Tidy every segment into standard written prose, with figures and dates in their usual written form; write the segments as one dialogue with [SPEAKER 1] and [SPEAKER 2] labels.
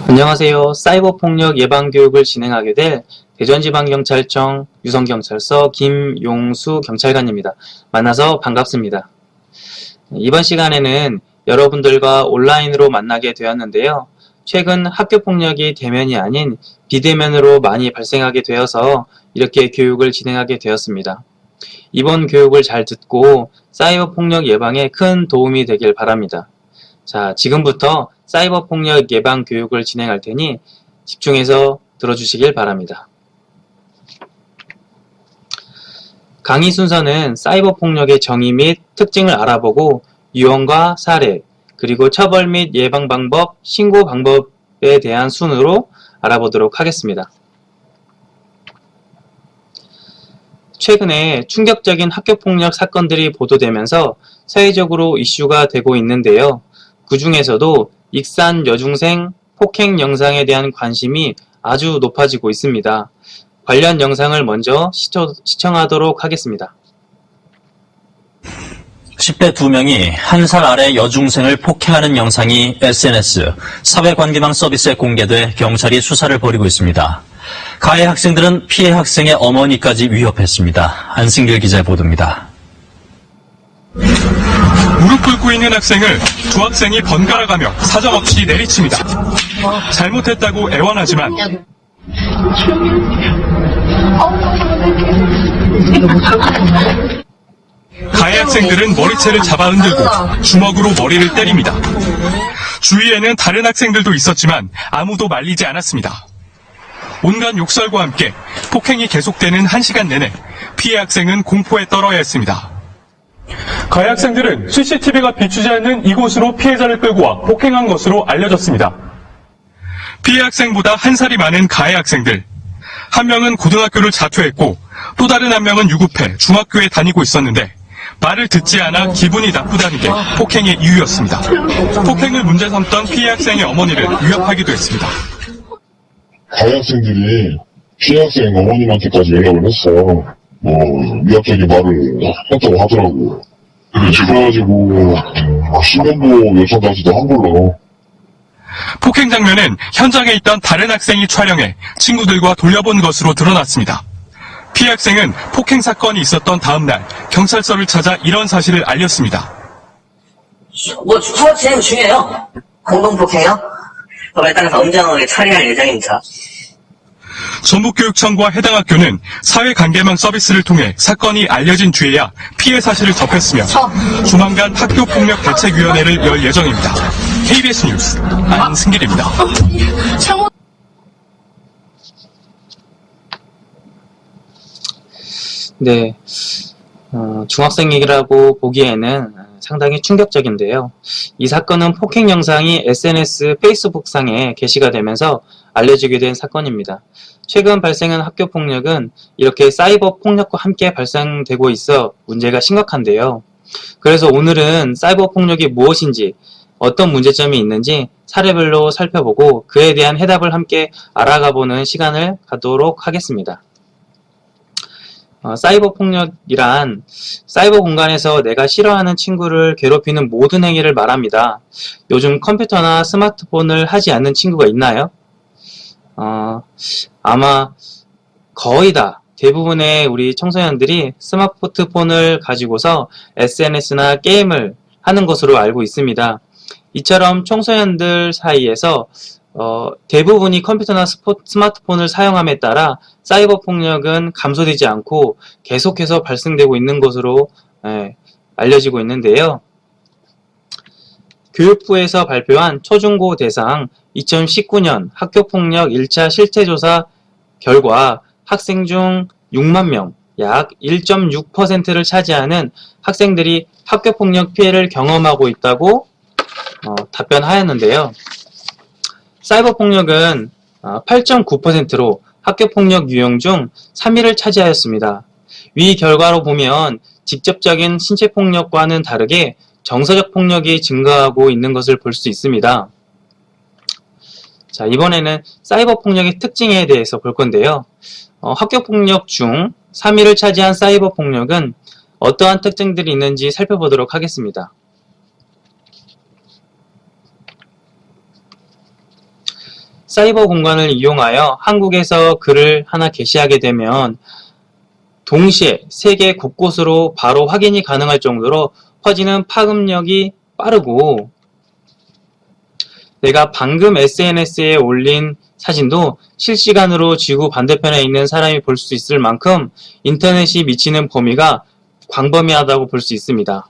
[SPEAKER 1] 안녕하세요. 사이버 폭력 예방 교육을 진행하게 될 대전지방경찰청 유성경찰서 김용수 경찰관입니다. 만나서 반갑습니다. 이번 시간에는 여러분들과 온라인으로 만나게 되었는데요. 최근 학교 폭력이 대면이 아닌 비대면으로 많이 발생하게 되어서 이렇게 교육을 진행하게 되었습니다. 이번 교육을 잘 듣고 사이버 폭력 예방에 큰 도움이 되길 바랍니다. 자, 지금부터 사이버 폭력 예방 교육을 진행할 테니 집중해서 들어주시길 바랍니다. 강의 순서는 사이버 폭력의 정의 및 특징을 알아보고 유형과 사례, 그리고 처벌 및 예방 방법, 신고 방법에 대한 순으로 알아보도록 하겠습니다. 최근에 충격적인 학교폭력 사건들이 보도되면서 사회적으로 이슈가 되고 있는데요. 그 중에서도 익산 여중생 폭행 영상에 대한 관심이 아주 높아지고 있습니다. 관련 영상을 먼저 시청하도록 하겠습니다.
[SPEAKER 2] 10대 2명이 1살 아래 여중생을 폭행하는 영상이 SNS, 사회관계망 서비스에 공개돼 경찰이 수사를 벌이고 있습니다. 가해 학생들은 피해 학생의 어머니까지 위협했습니다. 안승길 기자의 보도입니다.
[SPEAKER 3] 무릎 꿇고 있는 학생을 두 학생이 번갈아가며 사정없이 내리칩니다. 잘못했다고 애원하지만 가해 학생들은 머리채를 잡아 흔들고 주먹으로 머리를 때립니다. 주위에는 다른 학생들도 있었지만 아무도 말리지 않았습니다. 온갖 욕설과 함께 폭행이 계속되는 1시간 내내 피해 학생은 공포에 떨어야 했습니다. 가해 학생들은 CCTV가 비추지 않는 이곳으로 피해자를 끌고 와 폭행한 것으로 알려졌습니다. 피해 학생보다 1살이 많은 가해 학생들. 한 명은 고등학교를 자퇴했고 또 다른 한 명은 유급해 중학교에 다니고 있었는데 말을 듣지 않아 기분이 나쁘다는 게 폭행의 이유였습니다. 폭행을 문제 삼던 피해 학생의 어머니를 위협하기도 했습니다.
[SPEAKER 4] 가해 학생들이 피해 학생 어머님한테까지 연락을 했어. 위협적인 말을 했다고 하더라고. 그래가지고 신변도 요청까지도 한 걸로.
[SPEAKER 3] 폭행 장면은 현장에 있던 다른 학생이 촬영해 친구들과 돌려본 것으로 드러났습니다. 피해 학생은 폭행 사건이 있었던 다음 날 경찰서를 찾아 이런 사실을 알렸습니다.
[SPEAKER 5] 추가 진행 중이에요. 공동폭행이요? 법에 따라서 엄정하게 처리할 예정입니다.
[SPEAKER 3] 전북교육청과 해당 학교는 사회관계망 서비스를 통해 사건이 알려진 뒤에야 피해 사실을 접했으며 조만간 학교폭력대책위원회를 열 예정입니다. KBS 뉴스 안승길입니다.
[SPEAKER 1] 네, 중학생이라고 보기에는 상당히 충격적인데요. 이 사건은 폭행 영상이 SNS, 페이스북상에 게시가 되면서 알려지게 된 사건입니다. 최근 발생한 학교 폭력은 이렇게 사이버 폭력과 함께 발생되고 있어 문제가 심각한데요. 그래서 오늘은 사이버 폭력이 무엇인지, 어떤 문제점이 있는지 사례별로 살펴보고 그에 대한 해답을 함께 알아가보는 시간을 갖도록 하겠습니다. 사이버 폭력이란 사이버 공간에서 내가 싫어하는 친구를 괴롭히는 모든 행위를 말합니다. 요즘 컴퓨터나 스마트폰을 하지 않는 친구가 있나요? 아마 거의 다 대부분의 우리 청소년들이 스마트폰을 가지고서 SNS나 게임을 하는 것으로 알고 있습니다. 이처럼 청소년들 사이에서 대부분이 컴퓨터나 스마트폰을 사용함에 따라 사이버 폭력은 감소되지 않고 계속해서 발생되고 있는 것으로 알려지고 있는데요. 교육부에서 발표한 초중고 대상 2019년 학교폭력 1차 실태조사 결과 학생 중 6만 명, 약 1.6%를 차지하는 학생들이 학교폭력 피해를 경험하고 있다고 답변하였는데요. 사이버 폭력은 8.9%로 학교폭력 유형 중 3위를 차지하였습니다. 위 결과로 보면 직접적인 신체폭력과는 다르게 정서적 폭력이 증가하고 있는 것을 볼 수 있습니다. 자, 이번에는 사이버 폭력의 특징에 대해서 볼 건데요. 학교폭력 중 3위를 차지한 사이버 폭력은 어떠한 특징들이 있는지 살펴보도록 하겠습니다. 사이버 공간을 이용하여 한국에서 글을 하나 게시하게 되면 동시에 세계 곳곳으로 바로 확인이 가능할 정도로 퍼지는 파급력이 빠르고, 내가 방금 SNS에 올린 사진도 실시간으로 지구 반대편에 있는 사람이 볼 수 있을 만큼 인터넷이 미치는 범위가 광범위하다고 볼 수 있습니다.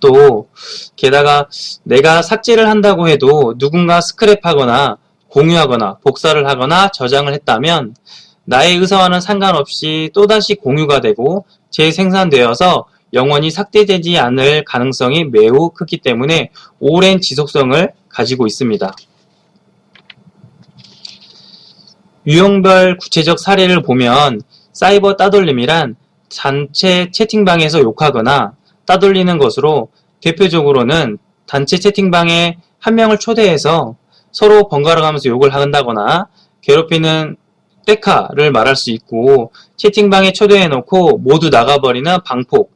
[SPEAKER 1] 또 게다가 내가 삭제를 한다고 해도 누군가 스크랩하거나 공유하거나 복사를 하거나 저장을 했다면 나의 의사와는 상관없이 또다시 공유가 되고 재생산되어서 영원히 삭제되지 않을 가능성이 매우 크기 때문에 오랜 지속성을 가지고 있습니다. 유형별 구체적 사례를 보면 사이버 따돌림이란 단체 채팅방에서 욕하거나 따돌리는 것으로, 대표적으로는 단체 채팅방에 한 명을 초대해서 서로 번갈아 가면서 욕을 한다거나 괴롭히는 떼카를 말할 수 있고, 채팅방에 초대해놓고 모두 나가버리는 방폭,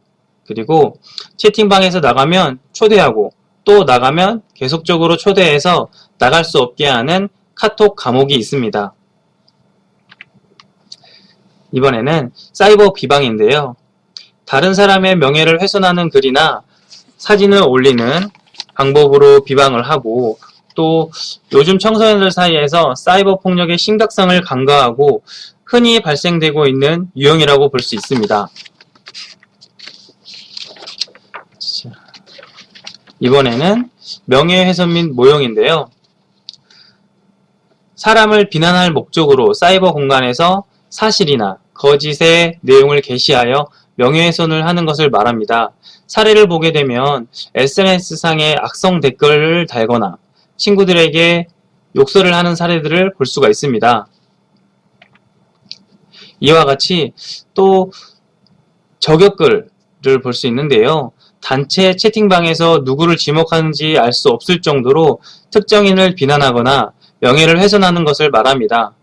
[SPEAKER 1] 그리고 채팅방에서 나가면 초대하고 또 나가면 계속적으로 초대해서 나갈 수 없게 하는 카톡 감옥이 있습니다. 이번에는 사이버 비방인데요. 다른 사람의 명예를 훼손하는 글이나 사진을 올리는 방법으로 비방을 하고, 또 요즘 청소년들 사이에서 사이버 폭력의 심각성을 간과하고 흔히 발생되고 있는 유형이라고 볼 수 있습니다. 이번에는 명예훼손 및 모욕인데요. 사람을 비난할 목적으로 사이버 공간에서 사실이나 거짓의 내용을 게시하여 명예훼손을 하는 것을 말합니다. 사례를 보게 되면 SNS상에 악성 댓글을 달거나 친구들에게 욕설을 하는 사례들을 볼 수가 있습니다. 이와 같이 또 저격글을 볼 수 있는데요. 단체 채팅방에서 누구를 지목하는지 알 수 없을 정도로 특정인을 비난하거나 명예를 훼손하는 것을 말합니다.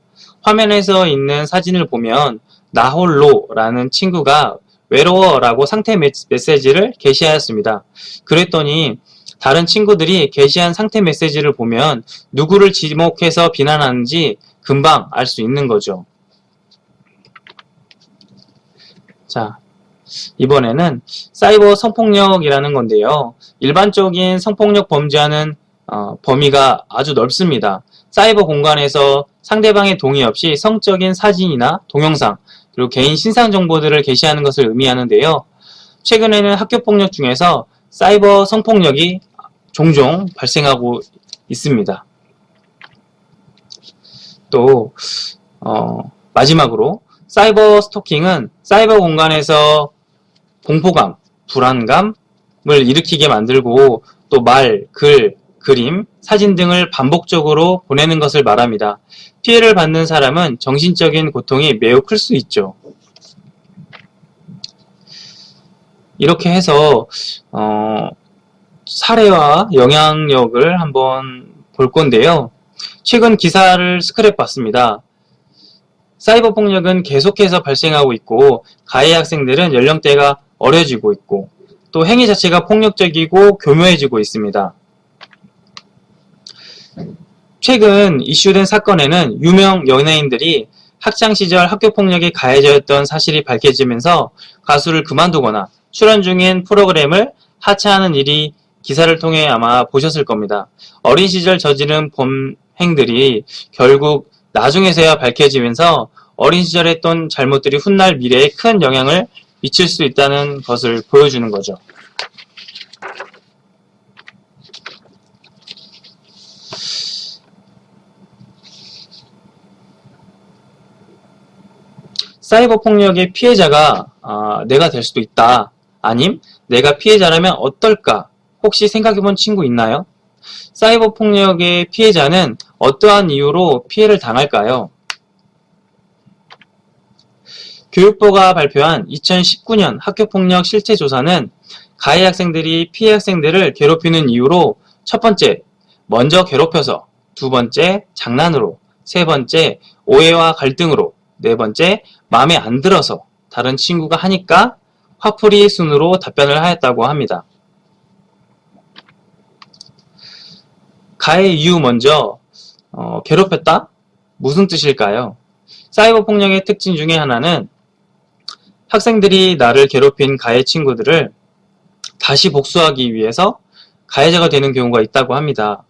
[SPEAKER 1] 화면에서 있는 사진을 보면 나 홀로라는 친구가 외로워라고 상태 메시지를 게시하였습니다. 그랬더니 다른 친구들이 게시한 상태 메시지를 보면 누구를 지목해서 비난하는지 금방 알 수 있는 거죠. 자, 이번에는 사이버 성폭력이라는 건데요. 일반적인 성폭력 범죄하는 범위가 아주 넓습니다. 사이버 공간에서 상대방의 동의 없이 성적인 사진이나 동영상, 그리고 개인 신상 정보들을 게시하는 것을 의미하는데요. 최근에는 학교 폭력 중에서 사이버 성폭력이 종종 발생하고 있습니다. 또 마지막으로 사이버 스토킹은 사이버 공간에서 공포감, 불안감을 일으키게 만들고 또 말, 글, 그림, 사진 등을 반복적으로 보내는 것을 말합니다. 피해를 받는 사람은 정신적인 고통이 매우 클 수 있죠. 이렇게 해서 사례와 영향력을 한번 볼 건데요. 최근 기사를 스크랩 봤습니다. 사이버 폭력은 계속해서 발생하고 있고 가해 학생들은 연령대가 어려지고 있고 또 행위 자체가 폭력적이고 교묘해지고 있습니다. 최근 이슈된 사건에는 유명 연예인들이 학창시절 학교폭력에 가해자였던 사실이 밝혀지면서 가수를 그만두거나 출연 중인 프로그램을 하차하는 일이 기사를 통해 아마 보셨을 겁니다. 어린 시절 저지른 범행들이 결국 나중에서야 밝혀지면서 어린 시절에 했던 잘못들이 훗날 미래에 큰 영향을 미칠 수 있다는 것을 보여주는 거죠. 사이버 폭력의 피해자가 내가 될 수도 있다. 아님 내가 피해자라면 어떨까? 혹시 생각해본 친구 있나요? 사이버 폭력의 피해자는 어떠한 이유로 피해를 당할까요? 교육부가 발표한 2019년 학교폭력 실태조사는 가해 학생들이 피해 학생들을 괴롭히는 이유로 첫 번째, 먼저 괴롭혀서, 두 번째, 장난으로, 세 번째, 오해와 갈등으로, 네 번째, 마음에 안 들어서, 다른 친구가 하니까 화풀이 순으로 답변을 하였다고 합니다. 가해 이유 먼저 괴롭혔다? 무슨 뜻일까요? 사이버 폭력의 특징 중에 하나는 학생들이 나를 괴롭힌 가해 친구들을 다시 복수하기 위해서 가해자가 되는 경우가 있다고 합니다.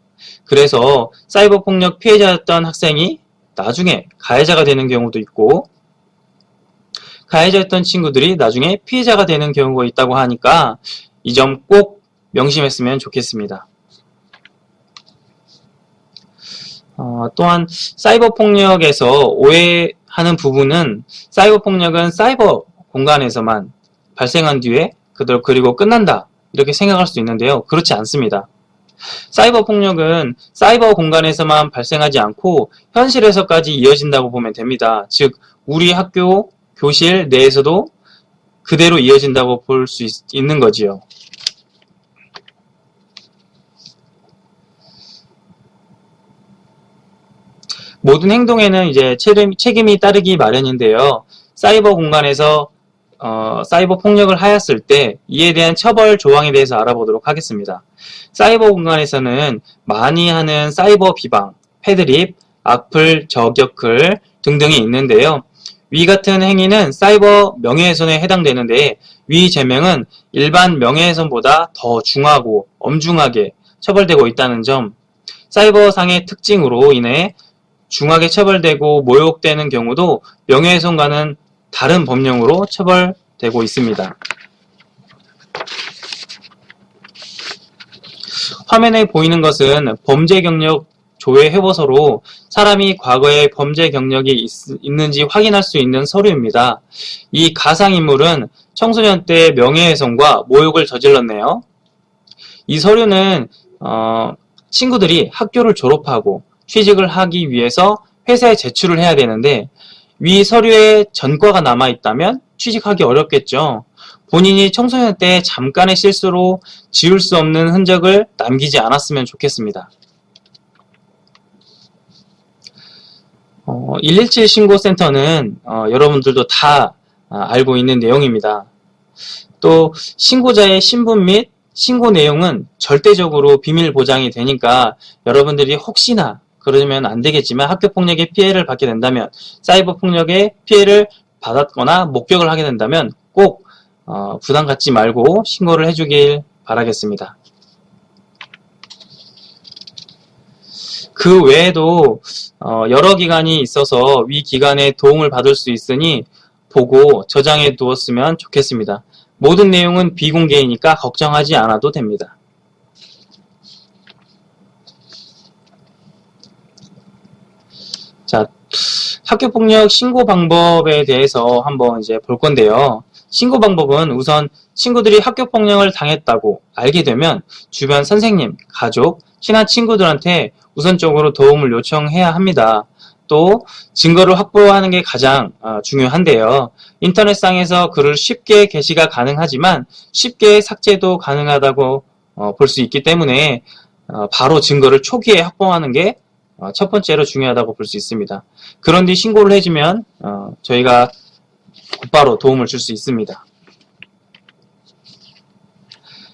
[SPEAKER 1] 그래서 사이버 폭력 피해자였던 학생이 나중에 가해자가 되는 경우도 있고, 가해자였던 친구들이 나중에 피해자가 되는 경우가 있다고 하니까 이 점 꼭 명심했으면 좋겠습니다. 또한 사이버 폭력에서 오해하는 부분은 사이버 폭력은 사이버 공간에서만 발생한 뒤에 그리고 끝난다 이렇게 생각할 수 있는데요. 그렇지 않습니다. 사이버 폭력은 사이버 공간에서만 발생하지 않고 현실에서까지 이어진다고 보면 됩니다. 즉 우리 학교 교실 내에서도 그대로 이어진다고 볼 수 있는 거지요. 모든 행동에는 이제 책임이 따르기 마련인데요. 사이버 공간에서 사이버 폭력을 하였을 때 이에 대한 처벌 조항에 대해서 알아보도록 하겠습니다. 사이버 공간에서는 많이 하는 사이버 비방, 패드립, 악플, 저격글 등등이 있는데요. 위 같은 행위는 사이버 명예훼손에 해당되는데 위 죄명은 일반 명예훼손보다 더 중하고 엄중하게 처벌되고 있다는 점, 사이버상의 특징으로 인해 중하게 처벌되고 모욕되는 경우도 명예훼손과는 다른 법령으로 처벌되고 있습니다. 화면에 보이는 것은 범죄 경력 조회 회보서로 사람이 과거에 범죄 경력이 있는지 확인할 수 있는 서류입니다. 이 가상인물은 청소년 때 명예훼손과 모욕을 저질렀네요. 이 서류는 친구들이 학교를 졸업하고 취직을 하기 위해서 회사에 제출을 해야 되는데 위 서류에 전과가 남아있다면 취직하기 어렵겠죠. 본인이 청소년 때 잠깐의 실수로 지울 수 없는 흔적을 남기지 않았으면 좋겠습니다. 117 신고센터는 여러분들도 다 알고 있는 내용입니다. 또 신고자의 신분 및 신고 내용은 절대적으로 비밀 보장이 되니까 여러분들이 혹시나 그러면 안 되겠지만 학교폭력의 피해를 받게 된다면, 사이버 폭력의 피해를 받았거나 목격을 하게 된다면 꼭 부담 갖지 말고 신고를 해주길 바라겠습니다. 그 외에도 여러 기관이 있어서 위 기관의 도움을 받을 수 있으니 보고 저장해 두었으면 좋겠습니다. 모든 내용은 비공개이니까 걱정하지 않아도 됩니다. 자, 학교폭력 신고 방법에 대해서 한번 이제 볼 건데요. 신고 방법은 우선 친구들이 학교폭력을 당했다고 알게 되면 주변 선생님, 가족, 친한 친구들한테 우선적으로 도움을 요청해야 합니다. 또 증거를 확보하는 게 가장 중요한데요. 인터넷상에서 글을 쉽게 게시가 가능하지만 쉽게 삭제도 가능하다고 볼 수 있기 때문에 바로 증거를 초기에 확보하는 게 첫 번째로 중요하다고 볼 수 있습니다. 그런 뒤 신고를 해주면 저희가 곧바로 도움을 줄 수 있습니다.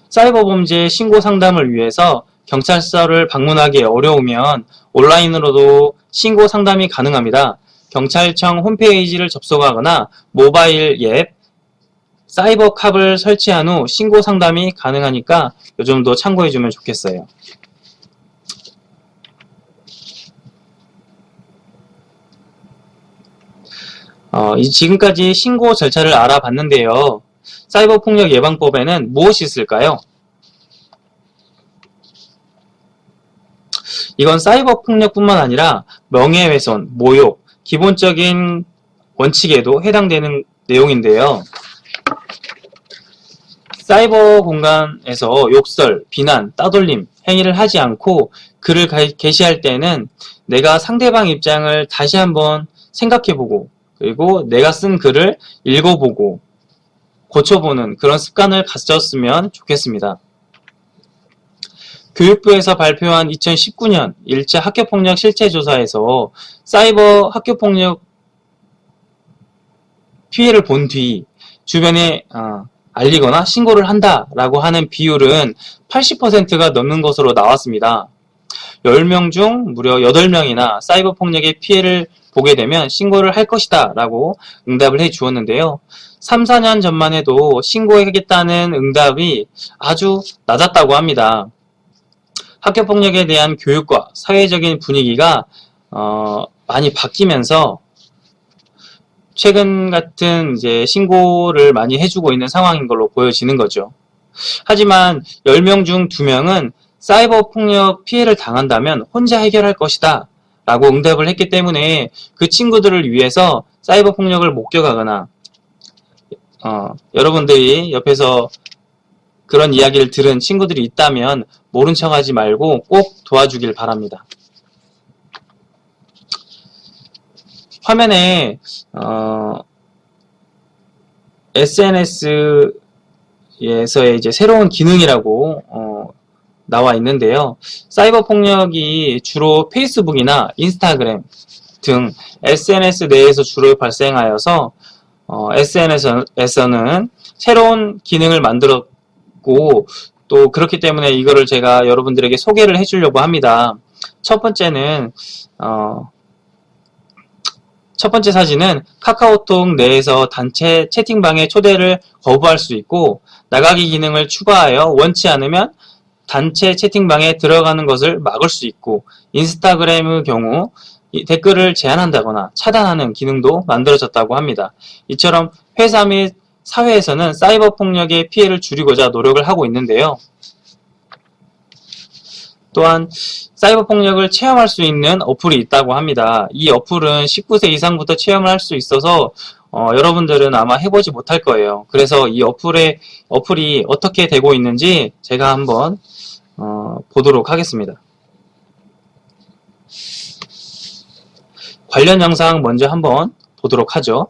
[SPEAKER 1] 사이버 범죄 신고 상담을 위해서 경찰서를 방문하기 어려우면 온라인으로도 신고 상담이 가능합니다. 경찰청 홈페이지를 접속하거나 모바일 앱 사이버캅을 설치한 후 신고 상담이 가능하니까 이 점도 참고해주면 좋겠어요. 지금까지 신고 절차를 알아봤는데요. 사이버 폭력 예방법에는 무엇이 있을까요? 이건 사이버 폭력뿐만 아니라 명예훼손, 모욕, 기본적인 원칙에도 해당되는 내용인데요. 사이버 공간에서 욕설, 비난, 따돌림 행위를 하지 않고 글을 게시할 때는 내가 상대방 입장을 다시 한번 생각해보고, 그리고 내가 쓴 글을 읽어보고 고쳐보는 그런 습관을 가졌으면 좋겠습니다. 교육부에서 발표한 2019년 1차 학교폭력 실체조사에서 사이버 학교폭력 피해를 본 뒤 주변에 알리거나 신고를 한다라고 하는 비율은 80%가 넘는 것으로 나왔습니다. 10명 중 무려 8명이나 사이버 폭력의 피해를 보게 되면 신고를 할 것이다 라고 응답을 해 주었는데요. 3, 4년 전만 해도 신고하겠다는 응답이 아주 낮았다고 합니다. 학교폭력에 대한 교육과 사회적인 분위기가 많이 바뀌면서 최근 같은 이제 신고를 많이 해주고 있는 상황인 걸로 보여지는 거죠. 하지만 10명 중 2명은 사이버 폭력 피해를 당한다면 혼자 해결할 것이다 라고 응답을 했기 때문에 그 친구들을 위해서 사이버 폭력을 목격하거나 여러분들이 옆에서 그런 이야기를 들은 친구들이 있다면 모른 척 하지 말고 꼭 도와주길 바랍니다. 화면에 SNS에서의 이제 새로운 기능이라고 나와 있는데요. 사이버 폭력이 주로 페이스북이나 인스타그램 등 SNS 내에서 주로 발생하여서 SNS에서는 새로운 기능을 만들었고 또 그렇기 때문에 이거를 제가 여러분들에게 소개를 해주려고 합니다. 첫 번째 사진은 카카오톡 내에서 단체 채팅방에 초대를 거부할 수 있고 나가기 기능을 추가하여 원치 않으면 단체 채팅방에 들어가는 것을 막을 수 있고 인스타그램의 경우 댓글을 제한한다거나 차단하는 기능도 만들어졌다고 합니다. 이처럼 회사 및 사회에서는 사이버 폭력의 피해를 줄이고자 노력을 하고 있는데요. 또한 사이버 폭력을 체험할 수 있는 어플이 있다고 합니다. 이 어플은 19세 이상부터 체험을 할 수 있어서 여러분들은 아마 해보지 못할 거예요. 그래서 이 어플이 어떻게 되고 있는지 제가 한번 보도록 하겠습니다. 관련 영상 먼저 한번 보도록 하죠.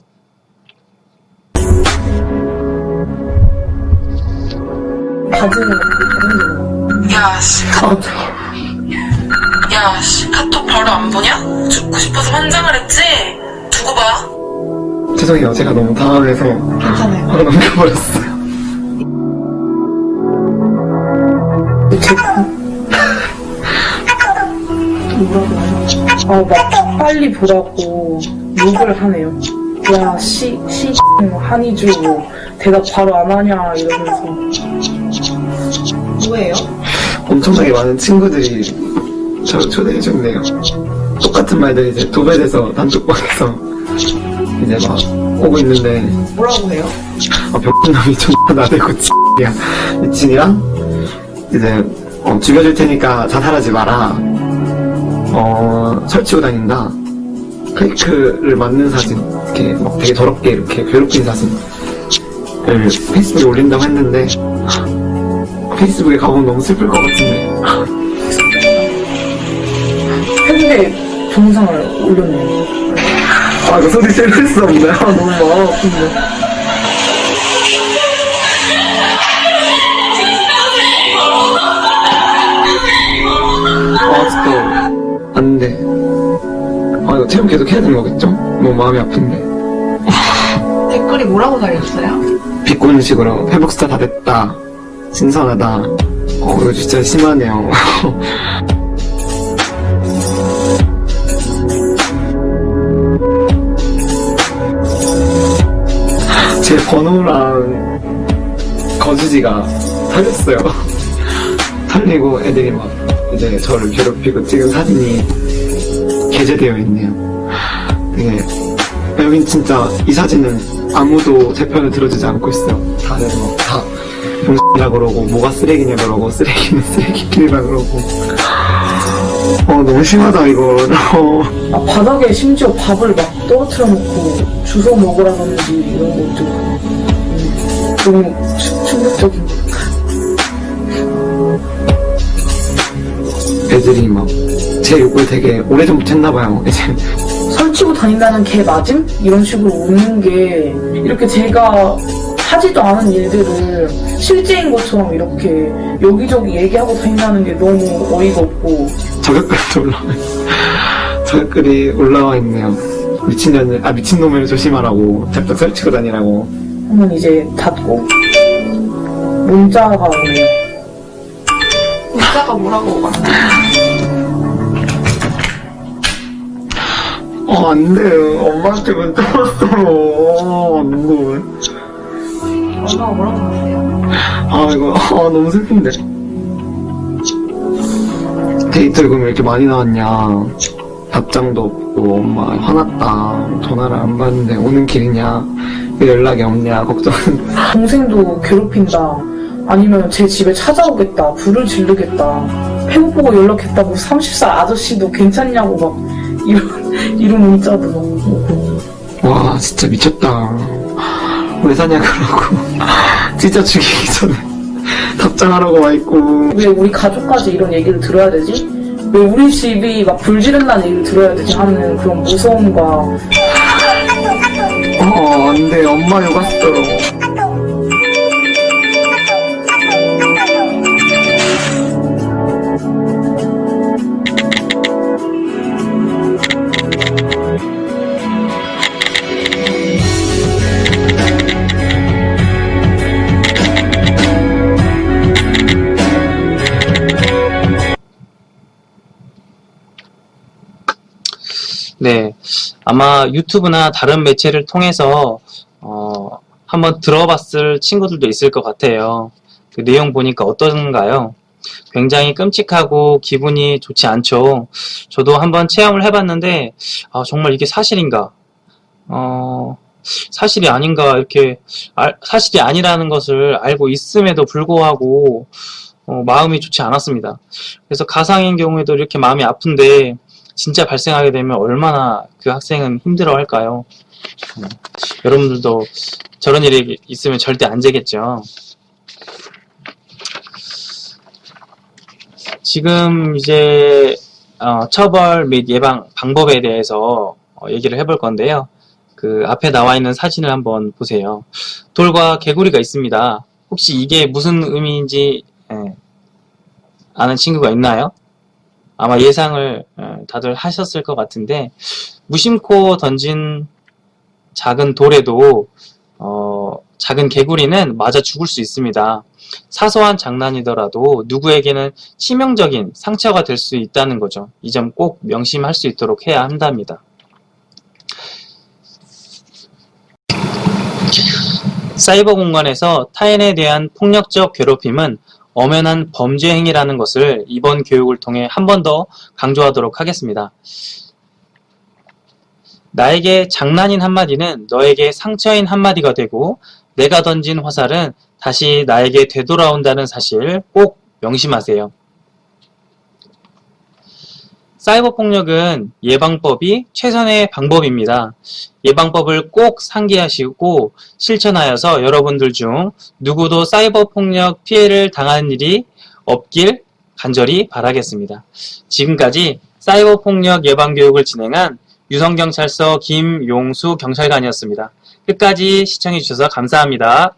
[SPEAKER 6] 야, 씨, 야, 씨, 카톡 바로 안 보냐? 죽고 싶어서 환장을 했지? 두고 봐.
[SPEAKER 7] 죄송해요. 제가 너무 당황해서
[SPEAKER 6] 괜찮아요.
[SPEAKER 7] 바로 넘겨버렸어요.
[SPEAKER 8] 막 빨리 보라고 욕을 하네요. 야, 한이주 대답 바로 안 하냐 이러면서.
[SPEAKER 6] 뭐예요?
[SPEAKER 7] 엄청나게 많은 친구들이 저를 초대해줬네요. 똑같은 말들이 이제 도배돼서 단톡방에서 이제 막 오고 있는데
[SPEAKER 6] 뭐라고 해요?
[SPEAKER 7] 병놈이 존나 나대고 X야 미친이랑 이제 죽여줄 테니까 자살하지 마라. 설치고 다닌다. 페이크를 맞는 사진, 이렇게 막 되게 더럽게 이렇게 괴롭힌 사진을 페이스북에 올린다고 했는데 페이스북에 가보면 너무 슬플 것 같은데.
[SPEAKER 8] 팬데 동영상을 올렸네요.
[SPEAKER 7] 그 소리 들을 수 없나요?
[SPEAKER 8] 너무 마음 아픈데.
[SPEAKER 7] 아직도 안 돼. 이거 체험 계속 해야 되는 거겠죠? 너무 마음이 아픈데.
[SPEAKER 6] 댓글이 뭐라고 달렸어요?
[SPEAKER 7] 비꼬는 식으로 회복스타 다 됐다. 신선하다. 이거 진짜 심하네요. 제 번호랑 거주지가 털렸어요. 털리고 애들이 막 이제 저를 괴롭히고 찍은 사진이 게재되어 있네요. 되게 여긴 진짜 이 사진은 아무도 제 편을 들어주지 않고 있어요. 다들 다 병신이라 그러고 뭐가 쓰레기냐 그러고 쓰레기는 쓰레기끼리라 그러고 너무 심하다 이거.
[SPEAKER 8] 바닥에 심지어 밥을 막 떨어뜨려 놓고 주워 먹으라든지 이런 것도 너무 충격적인 것 같아요.
[SPEAKER 7] 애들이 막 제 욕을 되게 오래전부터 했나봐요. 이제
[SPEAKER 8] 설치고 다닌다는 개 맞음? 이런 식으로 웃는 게 이렇게 제가 하지도 않은 일들을 실제인 것처럼 이렇게 여기저기 얘기하고 다닌다는 게 너무 어이가 없고.
[SPEAKER 7] 저격글이 올라와 있네요. 미친놈을 조심하라고, 짝짝 설치고 다니라고.
[SPEAKER 8] 한번 이제 닫고 문자가 오네요.
[SPEAKER 6] 문자가 뭐라고 왔나요?
[SPEAKER 7] 안 돼요. 엄마한테 문자 왔어요. 안 돼.
[SPEAKER 8] 엄마가 뭐라고 하세요?
[SPEAKER 7] 이거, 너무 슬픈데. 데이트를 그럼 이렇게 많이 나왔냐. 답장도 없고, 엄마 화났다. 전화를 안 받는데 오는 길이냐. 왜 연락이 없냐. 걱정.
[SPEAKER 8] 동생도 괴롭힌다. 아니면 제 집에 찾아오겠다. 불을 지르겠다. 배고프고 연락했다. 뭐 30살 아저씨도 괜찮냐고 막 이런 문자도 오고.
[SPEAKER 7] 와, 진짜 미쳤다. 왜 사냐, 그러고. 진짜 죽이기 전에 답장하라고 와있고.
[SPEAKER 8] 왜 우리 가족까지 이런 얘기를 들어야 되지? 왜 우리 집이 막 불 지른다는 얘기를 들어야 되지? 하는 그런 무서움과.
[SPEAKER 7] 안 돼. 엄마 욕았어.
[SPEAKER 1] 네, 아마 유튜브나 다른 매체를 통해서 한번 들어봤을 친구들도 있을 것 같아요. 그 내용 보니까 어떤가요? 굉장히 끔찍하고 기분이 좋지 않죠. 저도 한번 체험을 해봤는데 정말 이게 사실인가? 사실이 아닌가? 이렇게 사실이 아니라는 것을 알고 있음에도 불구하고 마음이 좋지 않았습니다. 그래서 가상인 경우에도 이렇게 마음이 아픈데 진짜 발생하게 되면 얼마나 그 학생은 힘들어 할까요? 여러분들도 저런 일이 있으면 절대 안 되겠죠. 지금 이제 처벌 및 예방 방법에 대해서 얘기를 해볼 건데요. 그 앞에 나와 있는 사진을 한번 보세요. 돌과 개구리가 있습니다. 혹시 이게 무슨 의미인지 아는 친구가 있나요? 아마 예상을 다들 하셨을 것 같은데, 무심코 던진 작은 돌에도 작은 개구리는 맞아 죽을 수 있습니다. 사소한 장난이더라도 누구에게는 치명적인 상처가 될 수 있다는 거죠. 이 점 꼭 명심할 수 있도록 해야 한답니다. 사이버 공간에서 타인에 대한 폭력적 괴롭힘은 엄연한 범죄 행위라는 것을 이번 교육을 통해 한 번 더 강조하도록 하겠습니다. 나에게 장난인 한마디는 너에게 상처인 한마디가 되고, 내가 던진 화살은 다시 나에게 되돌아온다는 사실 꼭 명심하세요. 사이버 폭력은 예방법이 최선의 방법입니다. 예방법을 꼭 상기하시고 실천하여서 여러분들 중 누구도 사이버 폭력 피해를 당하는 일이 없길 간절히 바라겠습니다. 지금까지 사이버 폭력 예방 교육을 진행한 유성경찰서 김용수 경찰관이었습니다. 끝까지 시청해 주셔서 감사합니다.